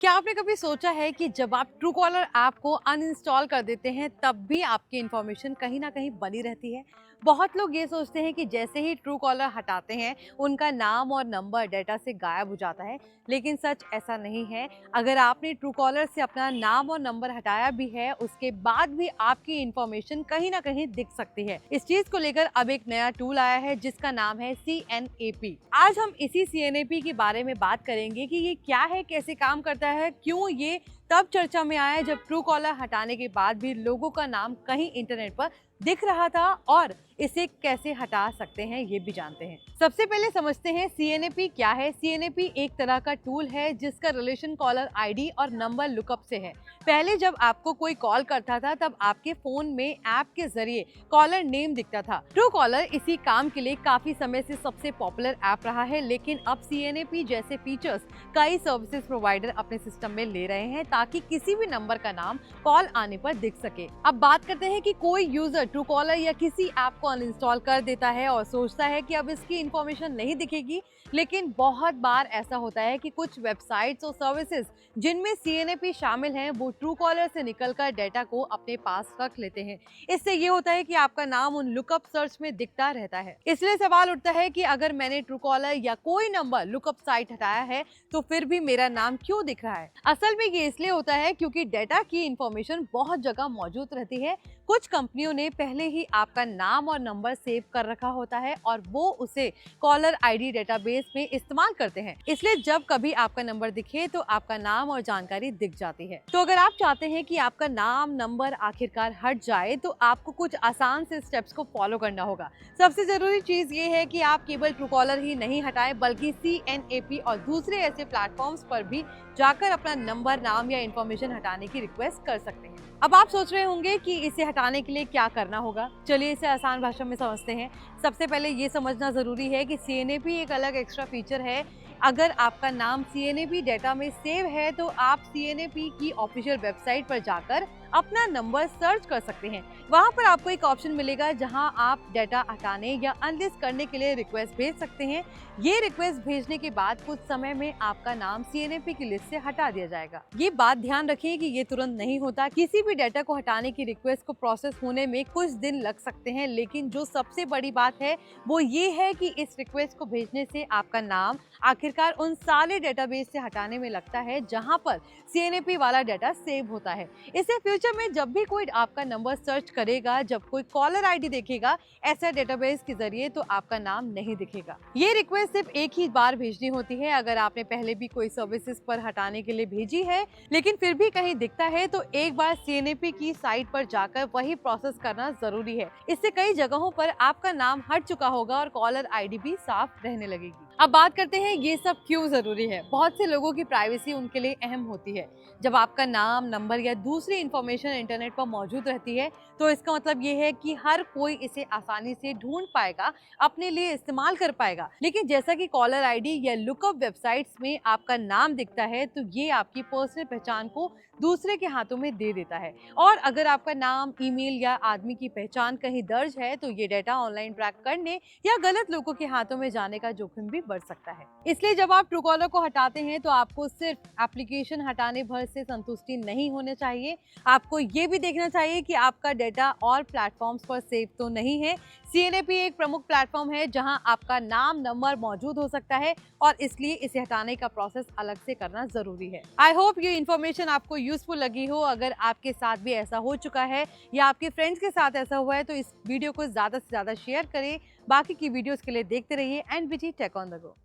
क्या आपने कभी सोचा है कि जब आप ट्रू कॉलर ऐप को अनइंस्टॉल कर देते हैं तब भी आपकी इन्फॉर्मेशन कहीं ना कहीं बनी रहती है। बहुत लोग ये सोचते हैं कि जैसे ही ट्रू कॉलर हटाते हैं उनका नाम और नंबर डाटा से गायब हो जाता है, लेकिन सच ऐसा नहीं है। अगर आपने ट्रू कॉलर से अपना नाम और नंबर हटाया भी है उसके बाद भी आपकी इन्फॉर्मेशन कहीं ना कहीं दिख सकती है। इस चीज को लेकर अब एक नया टूल आया है जिसका नाम है CNAP। आज हम इसी CNAP के बारे में बात करेंगे कि ये क्या है, कैसे काम करता है, क्यों ये तब चर्चा में आया जब ट्रू कॉलर हटाने के बाद भी लोगों का नाम कहीं इंटरनेट पर दिख रहा था, और इसे कैसे हटा सकते हैं ये भी जानते हैं। सबसे पहले समझते हैं CNAP क्या है। CNAP एक तरह का टूल है जिसका रिलेशन कॉलर आईडी और नंबर लुकअप से है। पहले जब आपको कोई कॉल करता था तब आपके फोन में ऐप के जरिए कॉलर नेम दिखता था। ट्रू कॉलर इसी काम के लिए काफी समय से सबसे पॉपुलर ऐप रहा है, लेकिन अब CNAP जैसे फीचर्स कई सर्विसेज प्रोवाइडर अपने सिस्टम में ले रहे हैं ताकि किसी भी नंबर का नाम कॉल आने पर दिख सके। अब बात करते हैं कि कोई यूजर ट्रू कॉलर या किसी ऐप को अनइंस्टॉल कर देता है और सोचता है कि अब इसकी इंफॉर्मेशन नहीं दिखेगी, लेकिन बहुत बार ऐसा होता है कि कुछ वेबसाइट्स और सर्विसेज जिनमें CNAP शामिल हैं वो ट्रू कॉलर से निकलकर डेटा को अपने पास रख लेते हैं। इससे ये होता है कि आपका नाम उन लुकअप सर्च में दिखता रहता है। इसलिए सवाल उठता है कि अगर मैंने ट्रू कॉलर या कोई नंबर लुकअप साइट हटाया है तो फिर भी मेरा नाम क्यों दिख रहा है। असल में ये इसलिए होता है क्योंकि डेटा की इंफॉर्मेशन बहुत जगह मौजूद रहती है। कुछ कंपनियों ने पहले ही आपका नाम और नंबर सेव कर रखा होता है और वो उसे कॉलर आईडी डेटाबेस में इस्तेमाल करते हैं। इसलिए जब कभी आपका नंबर दिखे तो आपका नाम और जानकारी दिख जाती है। तो अगर आप चाहते हैं कि आपका नाम नंबर आखिरकार हट जाए तो आपको कुछ आसान से स्टेप्स को फॉलो करना होगा। सबसे जरूरी चीज ये है कि आप केवल ट्रू कॉलर ही नहीं हटाएं बल्कि CNAP और दूसरे ऐसे प्लेटफॉर्म्स पर भी जाकर अपना नंबर, नाम या इन्फॉर्मेशन हटाने की रिक्वेस्ट कर सकते हैं। अब आप सोच रहे होंगे कि इसे हटाने के लिए क्या करना होगा। चलिए इसे आसान भाषा में समझते हैं। सबसे पहले ये समझना जरूरी है कि CNAP एक अलग एक्स्ट्रा फीचर है। अगर आपका नाम CNAP डेटा में सेव है तो आप CNAP की ऑफिशियल वेबसाइट पर जाकर अपना नंबर सर्च कर सकते हैं। वहां पर आपको एक ऑप्शन मिलेगा जहां आप डेटा हटाने या अनलिस्ट करने के लिए रिक्वेस्ट भेज सकते हैं। ये रिक्वेस्ट भेजने के बाद कुछ समय में आपका नाम CNAP की लिस्ट से हटा दिया जाएगा। ये बात ध्यान रखिए कि ये तुरंत नहीं होता। किसी भी डेटा को हटाने की रिक्वेस्ट को प्रोसेस होने में कुछ दिन लग सकते हैं, लेकिन जो सबसे बड़ी बात है वो ये है कि इस रिक्वेस्ट को भेजने से आपका नाम आखिरकार उन सारे डेटाबेस से हटाने में लगता है जहां पर CNAP वाला डेटा सेव होता है। इससे फ्यूचर में जब भी कोई आपका नंबर सर्च करेगा, जब कोई कॉलर आईडी देखेगा ऐसा डेटाबेस के जरिए, तो आपका नाम नहीं दिखेगा। ये रिक्वेस्ट सिर्फ एक ही बार भेजनी होती है। अगर आपने पहले भी कोई सर्विसेज पर हटाने के लिए भेजी है लेकिन फिर भी कहीं दिखता है तो एक बार CNAP की साइट पर जाकर वही प्रोसेस करना जरूरी है। इससे कई जगहों पर आपका नाम हट चुका होगा और कॉलर आईडी भी साफ रहने लगेगी। अब बात करते हैं ये सब क्यों जरूरी है। बहुत से लोगों की प्राइवेसी उनके लिए अहम होती है। जब आपका नाम, नंबर या दूसरी इंफॉर्मेशन इंटरनेट पर मौजूद रहती है तो इसका मतलब ये है कि हर कोई इसे आसानी से ढूंढ पाएगा, अपने लिए इस्तेमाल कर पाएगा। लेकिन जैसा कि कॉलर आईडी या लुकअप वेबसाइट्स में आपका नाम दिखता है तो ये आपकी पर्सनल पहचान को दूसरे के हाथों में दे देता है, और अगर आपका नाम, ईमेल या आदमी की पहचान कहीं दर्ज है तो ये डेटा ऑनलाइन ट्रैक करने या गलत लोगों के हाथों में जाने का जोखिम भी बढ़ सकता है। इसलिए जब आप ट्रू कॉलर को हटाते हैं तो आपको सिर्फ एप्लीकेशन हटाने भर से संतुष्टि नहीं होनी चाहिए। आपको ये भी देखना चाहिए कि आपका डेटा और प्लेटफॉर्म्स पर सेव तो नहीं है। CNAP एक प्रमुख प्लेटफॉर्म है जहां आपका नाम, नंबर मौजूद हो सकता है और इसलिए इसे हटाने का प्रोसेस अलग से करना जरूरी है। आई होप ये इन्फॉर्मेशन आपको यूजफुल लगी हो। अगर आपके साथ भी ऐसा हो चुका है या आपके फ्रेंड्स के साथ ऐसा हुआ है तो इस वीडियो को ज्यादा से ज्यादा शेयर करें। बाकी की वीडियोस के लिए देखते रहिए NBT tech on the go.